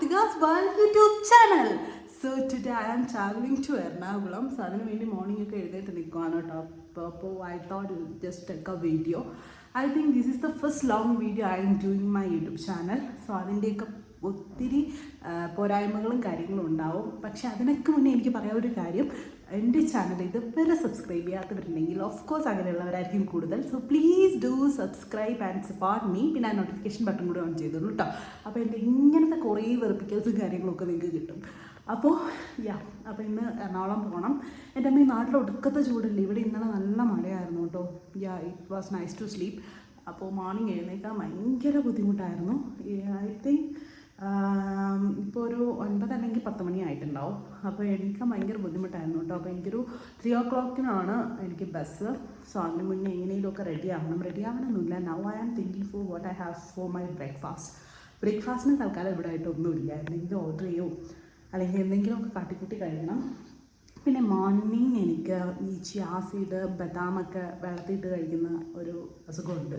Karthika's World YouTube channel. So today I am traveling to Ernakulam. So അതിന് വേണ്ടി morning ഒക്കെ എഴുന്നേറ്റ് നിൽക്കുവാണ് കേട്ടോ. അപ്പോൾ I thought just take a video. I think this is the first long video I am doing my YouTube channel. So അതിൻ്റെയൊക്കെ ഒത്തിരി പോരായ്മകളും കാര്യങ്ങളും ഉണ്ടാവും. പക്ഷെ അതിനൊക്കെ മുന്നേ എനിക്ക് പറയാൻ ഒരു കാര്യം, എൻ്റെ ചാനൽ ഇതുവരെ സബ്സ്ക്രൈബ് ചെയ്യാത്തവരുണ്ടെങ്കിൽ ഓഫ് കോഴ്സ് അങ്ങനെയുള്ളവരായിരിക്കും കൂടുതൽ. So please do subscribe and support me. പിന്നെ ആ നോട്ടിഫിക്കേഷൻ ബട്ടൺ കൂടെ ഓൺ ചെയ്തോളൂ കേട്ടോ. അപ്പോൾ എൻ്റെ ഇങ്ങനത്തെ കുറേ വെറുപ്പിക്കൽസും കാര്യങ്ങളൊക്കെ നിങ്ങൾക്ക് കിട്ടും. അപ്പോൾ അപ്പോൾ ഇന്ന് എറണാകുളം പോകണം. എൻ്റെ അമ്മ ഈ നാട്ടിൽ ഒടുക്കത്തെ ചൂടല്ലേ, ഇവിടെ ഇന്നലെ നല്ല മഴയായിരുന്നു കേട്ടോ. It was nice to sleep. അപ്പോൾ മോർണിംഗ് എഴുന്നേൽക്കാൻ ഭയങ്കര ബുദ്ധിമുട്ടായിരുന്നു. ഐ തിങ്ക് ഇപ്പോൾ ഒരു 9 അല്ലെങ്കിൽ 10 മണി ആയിട്ടുണ്ടാവും. അപ്പോൾ എണീക്കാൻ ഭയങ്കര ബുദ്ധിമുട്ടായിരുന്നു കേട്ടോ. അപ്പോൾ എനിക്കൊരു 3 o'clock എനിക്ക് ബസ്. സോ അതിന് മുന്നേ എങ്ങനെയെങ്കിലുമൊക്കെ റെഡി ആവണമെന്നില്ല. Now I am thinking for what I have for my ബ്രേക്ക്ഫാസ്റ്റിന് തൽക്കാലം ഇവിടെ ആയിട്ടൊന്നുമില്ല. എന്തെങ്കിലും ഓർഡർ ചെയ്യോ അല്ലെങ്കിൽ എന്തെങ്കിലുമൊക്കെ കാട്ടിക്കൂട്ടി കഴിക്കണം. പിന്നെ മോർണിംഗ് എനിക്ക് ഈ ചിയാ സീഡ് ബദാമൊക്കെ വെള്ളത്തിയിട്ട് കഴിക്കുന്ന ഒരു അസുഖമുണ്ട്.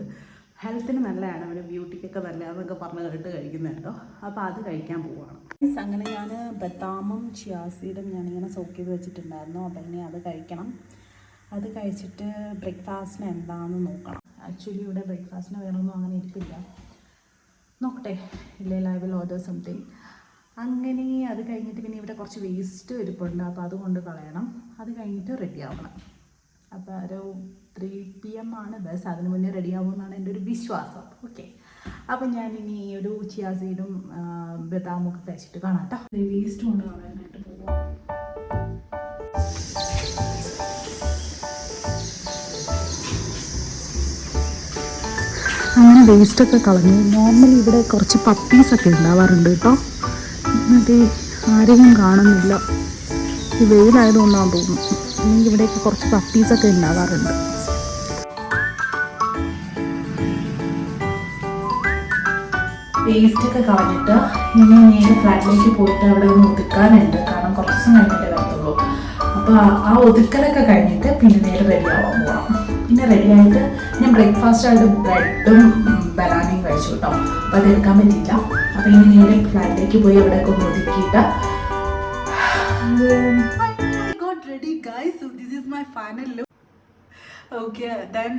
ഹെൽത്തിന് നല്ലതാണ്, ഒരു ബ്യൂട്ടിക്കൊക്കെ നല്ലതാണെന്നൊക്കെ പറഞ്ഞ് കേട്ട് കഴിക്കുന്നുണ്ടോ. അപ്പോൾ അത് കഴിക്കാൻ പോവുകയാണ്. അങ്ങനെ ഞാൻ ബദാമും ചിയാ സീഡും ഞാനിങ്ങനെ സോക്ക് ചെയ്ത് വെച്ചിട്ടുണ്ടായിരുന്നു. അപ്പോൾ ഇനി അത് കഴിക്കണം. അത് കഴിച്ചിട്ട് ബ്രേക്ക്ഫാസ്റ്റിന് എന്താണെന്ന് നോക്കണം. ആക്ച്വലി ഇവിടെ ബ്രേക്ക്ഫാസ്റ്റിന് വേറൊന്നും അങ്ങനെ ഇരിപ്പില്ല. നോക്കട്ടെ, ഇല്ലെങ്കിൽ ഐ വിൽ ഓർഡർ സംതിങ്. അങ്ങനെ അത് കഴിഞ്ഞിട്ട് പിന്നെ ഇവിടെ കുറച്ച് വേസ്റ്റ് ഇരിപ്പുണ്ട്, അപ്പോൾ അതുകൊണ്ട് കളയണം. അത് കഴിഞ്ഞിട്ട് റെഡി ആവണം. അപ്പോൾ ഒരു 3 PM ആണ് ബസ്. അതിന് മുന്നേ റെഡി ആവുമെന്നാണ് എൻ്റെ ഒരു വിശ്വാസം. ഓക്കെ, അപ്പം ഞാനിനി ഒരു ചിയാ സീഡും ബദാമൊക്കെ കഴിച്ചിട്ട് കാണാം കേട്ടോ. വേസ്റ്റ് കൊണ്ട് കളയാനായിട്ട് പോവാം. അങ്ങനെ വേസ്റ്റൊക്കെ കളഞ്ഞു. നോർമലി ഇവിടെ കുറച്ച് പപ്പീസൊക്കെ ഉണ്ടാവാറുണ്ട് കേട്ടോ. എന്നിട്ട് ആരെയും കാണുന്നില്ല. ഈ വെയിലായതുകൊണ്ടാണെന്ന് തോന്നുന്നു. അല്ലെങ്കിൽ ഇവിടെയൊക്കെ കുറച്ച് പപ്പീസൊക്കെ ഉണ്ടാവാറുണ്ട്. വേസ്റ്റൊക്കെ കളഞ്ഞിട്ട് ഇനി നേരെ ഫ്ലാറ്റിലേക്ക് പോയിട്ട് അവിടെ ഒന്ന് ഒതുക്കാനുണ്ട്. കാരണം കുറച്ച് ദിവസം കഴിഞ്ഞിട്ടേ വരത്തുള്ളൂ. അപ്പോൾ ആ ഒതുക്കലൊക്കെ കഴിഞ്ഞിട്ട് പിന്നെ നേരെ റെഡി ആവാൻ പോകണം. പിന്നെ റെഡി ആയിട്ട് ഞാൻ ബ്രേക്ക്ഫാസ്റ്റായിട്ട് ബ്രെഡും ബനാനയും കഴിച്ചു കേട്ടോ. അപ്പോൾ അത് എടുക്കാൻ പറ്റിയില്ല. അപ്പോൾ ഇനി നേരെ ഫ്ലാറ്റിലേക്ക് പോയി അവിടെയൊക്കെ ഒന്ന് ഒതുക്കിയിട്ട് ready guys, so this is my final look. Okay, then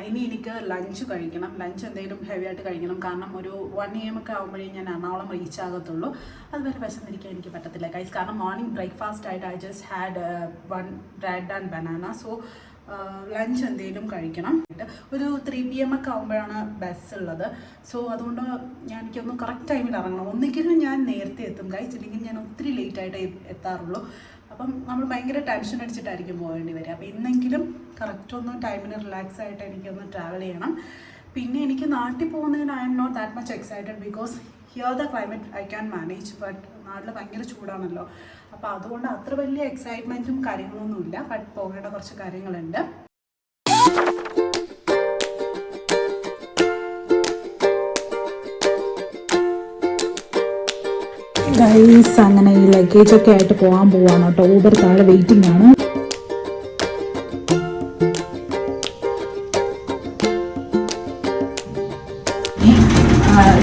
ഇനി എനിക്ക് ലഞ്ച് കഴിക്കണം. ലഞ്ച് എന്തെങ്കിലും ഹെവി ആയിട്ട് കഴിക്കണം. കാരണം ഒരു 1 AM ഒക്കെ ആകുമ്പോഴേ ഞാൻ എറണാകുളം റീച്ച് ആകത്തുള്ളൂ. അതുവരെ വിശന്നിരിക്കാൻ എനിക്ക് പറ്റത്തില്ല ഗൈസ്. കാരണം മോർണിംഗ് ബ്രേക്ക്ഫാസ്റ്റ് ആയിട്ട് I just had 1 bread and banana. So lunch എന്തെങ്കിലും കഴിക്കണം. ഒരു 3 PM ഒക്കെ ആകുമ്പോഴാണ് ബസ് ഉള്ളത്. സോ അതുകൊണ്ട് എനിക്കൊന്ന് കറക്റ്റ് ടൈമിൽ ഇറങ്ങണം. ഒന്നിക്കലും ഞാൻ നേരത്തെ എത്തും ഗൈസ്, ഇല്ലെങ്കിൽ ഞാൻ ഒത്തിരി ലേറ്റായിട്ടേ എത്താറുള്ളൂ. അപ്പം നമ്മൾ ഭയങ്കര ടെൻഷൻ അടിച്ചിട്ടായിരിക്കും പോകേണ്ടി വരിക. അപ്പോൾ ഇന്നെങ്കിലും കറക്റ്റ് ഒന്ന് ടൈമിന് റിലാക്സ് ആയിട്ട് എനിക്കൊന്ന് ട്രാവൽ ചെയ്യണം. പിന്നെ എനിക്ക് നാട്ടിൽ പോകുന്നതിന് I am not that much excited because here the climate I can manage. But നാട്ടിൽ ഭയങ്കര ചൂടാണല്ലോ. അപ്പോൾ അതുകൊണ്ട് അത്ര വലിയ എക്സൈറ്റ്മെൻറ്റും കാര്യങ്ങളൊന്നുമില്ല. ബട്ട് പോകേണ്ട കുറച്ച് കാര്യങ്ങളുണ്ട്. ഗൈസ്, അങ്ങനെ ഈ ലഗേജൊക്കെ ആയിട്ട് പോകാൻ പോവാണ് കേട്ടോ. ഊബർ താഴെ വെയിറ്റിംഗ് ആണ്.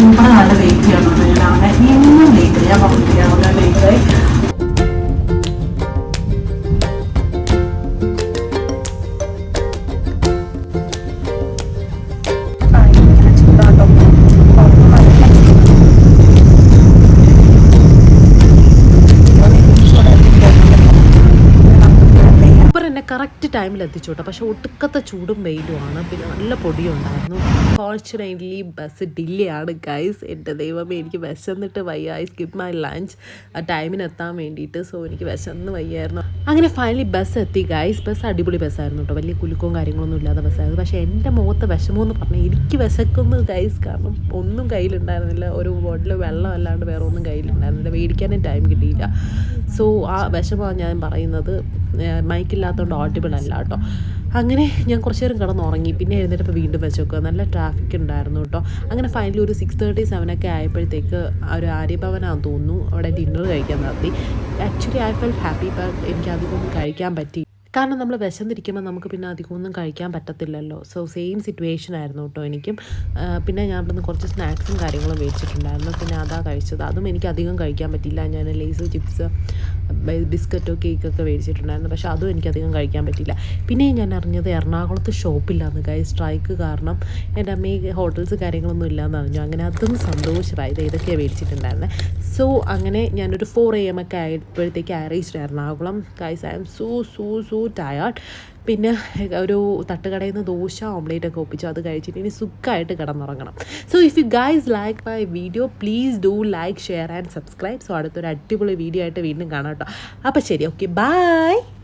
ഊബർ താഴെ വെയിറ്റ് ചെയ്യണം. ഞാൻ ഇന്നും ലേറ്റ് ചെയ്യാൻ പറഞ്ഞിരിക്കുകയാണ്. ലേറ്റായി കറക്റ്റ് ടൈമിൽ എത്തിച്ചു കേട്ടോ. പക്ഷെ ഒട്ടുക്കത്തെ ചൂടും വെയിലുമാണ്. പിന്നെ നല്ല പൊടിയുണ്ടായിരുന്നു. ഫോർച്യുനേറ്റ്ലി ബസ് ഡിലേ ആണ് ഗൈസ്. എൻ്റെ ദൈവമേ, എനിക്ക് വിശന്നിട്ട് വയ്യ. ഐ സ്കിപ്പ് മൈ ലഞ്ച് ആ ടൈമിന് എത്താൻ വേണ്ടിയിട്ട്. സോ എനിക്ക് വിശന്ന് വയ്യായിരുന്നു. അങ്ങനെ ഫൈനലി ബസ് എത്തി ഗൈസ്. ബസ് അടിപൊളി ബസ്സായിരുന്നു കേട്ടോ. വലിയ കുലുക്കവും കാര്യങ്ങളൊന്നും ഇല്ലാത്ത ബസ്സായിരുന്നു. പക്ഷേ എൻ്റെ മുഖത്ത് വിഷമമെന്ന് പറഞ്ഞാൽ എനിക്ക് വിശക്കുന്നു ഗൈസ്. കാരണം ഒന്നും കയ്യിലുണ്ടായിരുന്നില്ല. ഒരു ബോട്ടിൽ വെള്ളം അല്ലാണ്ട് വേറെ ഒന്നും കയ്യിലുണ്ടായിരുന്നില്ല. മേടിക്കാനും ടൈം കിട്ടിയില്ല. സോ ആ വിഷമമാണ് ഞാൻ പറയുന്നത്. മൈക്കില്ലാത്തതുകൊണ്ട് ഓഡിബിൾ അല്ല കേട്ടോ. അങ്ങനെ ഞാൻ കുറച്ച് നേരം കിടന്നുറങ്ങി. പിന്നെ എഴുന്നേറ്റപ്പോൾ വീണ്ടും വെച്ചേക്കുക. നല്ല ട്രാഫിക് ഉണ്ടായിരുന്നു കേട്ടോ. അങ്ങനെ ഫൈനലി ഒരു 6:37 ഒക്കെ ആയപ്പോഴത്തേക്ക് ഒരു ആര്യഭവനാണെന്ന് തോന്നുന്നു അവിടെ ഡിന്നർ കഴിക്കാൻ നടത്തി. Actually I felt happy, but എനിക്ക് അധികമൊന്നും കഴിക്കാൻ പറ്റി. കാരണം നമ്മൾ വിശന്നിരിക്കുമ്പോൾ നമുക്ക് പിന്നെ അധികമൊന്നും കഴിക്കാൻ പറ്റത്തില്ലല്ലോ. സോ സെയിം സിറ്റുവേഷൻ ആയിരുന്നു കേട്ടോ എനിക്കും. പിന്നെ ഞാൻ ഇവിടുന്ന് കുറച്ച് സ്നാക്സും കാര്യങ്ങളും മേടിച്ചിട്ടുണ്ടായിരുന്നു. പിന്നെ അതാ കഴിച്ചത്. അതും എനിക്ക് അധികം കഴിക്കാൻ പറ്റിയില്ല. ഞാൻ ലേസ്, ചിപ്സ്, ബിസ്ക്കറ്റോ കേക്കൊക്കെ മേടിച്ചിട്ടുണ്ടായിരുന്നു. പക്ഷേ അതും എനിക്കധികം കഴിക്കാൻ പറ്റിയില്ല. പിന്നെ ഞാൻ അറിഞ്ഞത് എറണാകുളത്ത് ഷോപ്പില്ലാന്ന് ഗൈസ്, സ്ട്രൈക്ക് കാരണം. എൻ്റെ അമ്മയെ ഹോട്ടൽസ് കാര്യങ്ങളൊന്നും ഇല്ലയെന്ന് അറിഞ്ഞു. അങ്ങനെ അതും സന്തോഷമായി. ഇതൊക്കെയാണ് മേടിച്ചിട്ടുണ്ടായിരുന്നത്. സോ അങ്ങനെ ഞാനൊരു 4 AM ഒക്കെ ആയപ്പോഴത്തേക്ക് reached Ernakulam. Guys I am so tired. പിന്നെ ഒരു തട്ടുകടയിൽ നിന്ന് ദോശ ഓംലേറ്റ് ഒക്കെ ഒപ്പിച്ചു. അത് കഴിച്ചിട്ട് ഇനി സുഖമായിട്ട് കിടന്നുറങ്ങണം. So if you guys like my video please do like, share and subscribe. So അടുത്തൊരു അടിപൊളി വീഡിയോ ആയിട്ട് വീണ്ടും കാണാം കേട്ടോ. അപ്പോൾ ശരി, ഓക്കെ, ബൈ.